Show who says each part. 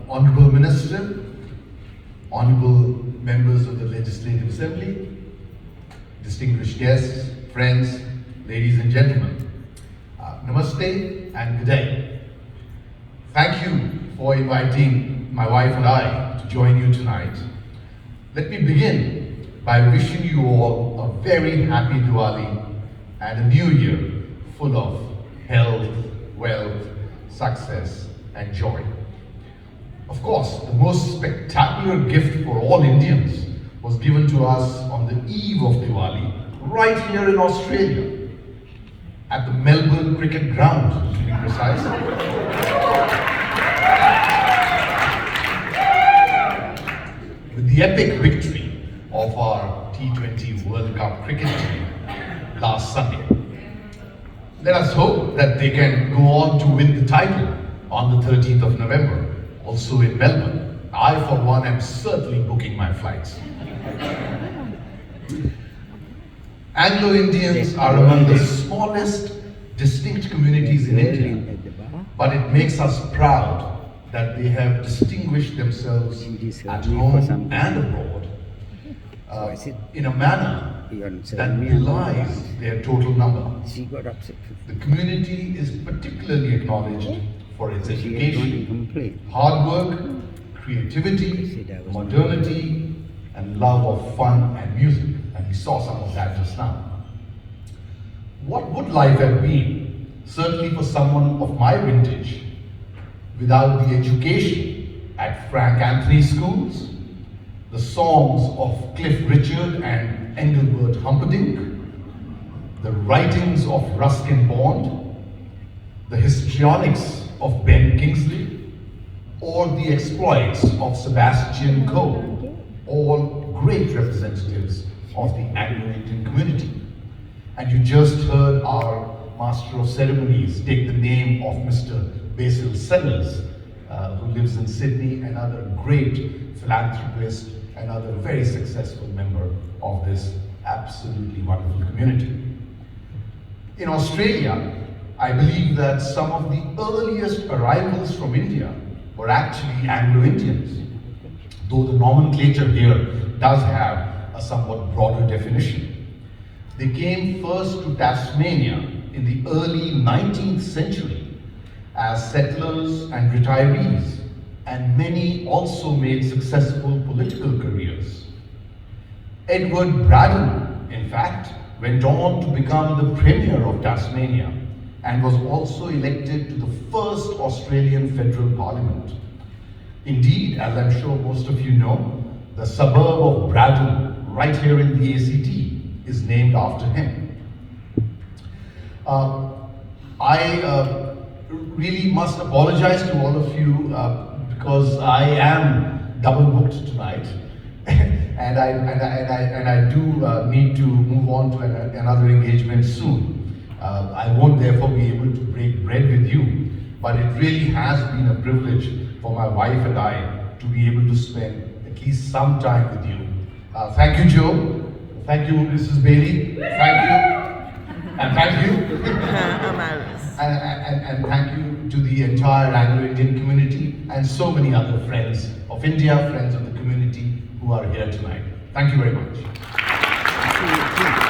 Speaker 1: Honorable Minister, Honorable members of the Legislative Assembly, distinguished guests, friends, ladies and gentlemen, Namaste and good day. Thank you for inviting my wife and I to join you tonight. Let me begin by wishing you all a very happy Diwali and a new year full of health, wealth, success and joy. Of course, the most spectacular gift for all Indians was given to us on the eve of Diwali, right here in Australia, at the Melbourne Cricket Ground, to be precise. With the epic victory of our T20 World Cup cricket team last Sunday. Let us hope that they can go on to win the title on the 13th of November, also in Melbourne. I, for one, am certainly booking my flights. Anglo-Indians are among the smallest distinct communities in India, but it makes us proud that they have distinguished themselves at home and abroad in a manner that belies their total number. The community is particularly acknowledged for its education, hard work, creativity, modernity, and love of fun and music. And we saw some of that just now. What would life have been, certainly for someone of my vintage, without the education at Frank Anthony schools, the songs of Cliff Richard and Engelbert Humperdinck, the writings of Ruskin Bond, the histrionics of Ben Kingsley, or the exploits of Sebastian Coe, all great representatives of the Anglo-Indian community. And you just heard our Master of Ceremonies take the name of Mr. Basil Sellers, who lives in Sydney, another great philanthropist, another very successful member of this absolutely wonderful community. In Australia, I believe that some of the earliest arrivals from India were actually Anglo-Indians, though the nomenclature here does have a somewhat broader definition. They came first to Tasmania in the early 19th century as settlers and retirees, and many also made successful political careers. Edward Braddon, in fact, went on to become the Premier of Tasmania and was also elected to the first Australian Federal Parliament. Indeed, as I'm sure most of you know, the suburb of Braddon, right here in the ACT, is named after him. I really must apologize to all of you because I am double booked tonight. and I do need to move on to another engagement soon. I won't therefore be able to break bread with you, but it really has been a privilege for my wife and I to be able to spend at least some time with you. Thank you, Joe. Thank you, Mrs. Bailey. Thank you. And thank you. and thank you to the entire Anglo-Indian community and so many other friends of India, friends of the community who are here tonight. Thank you very much.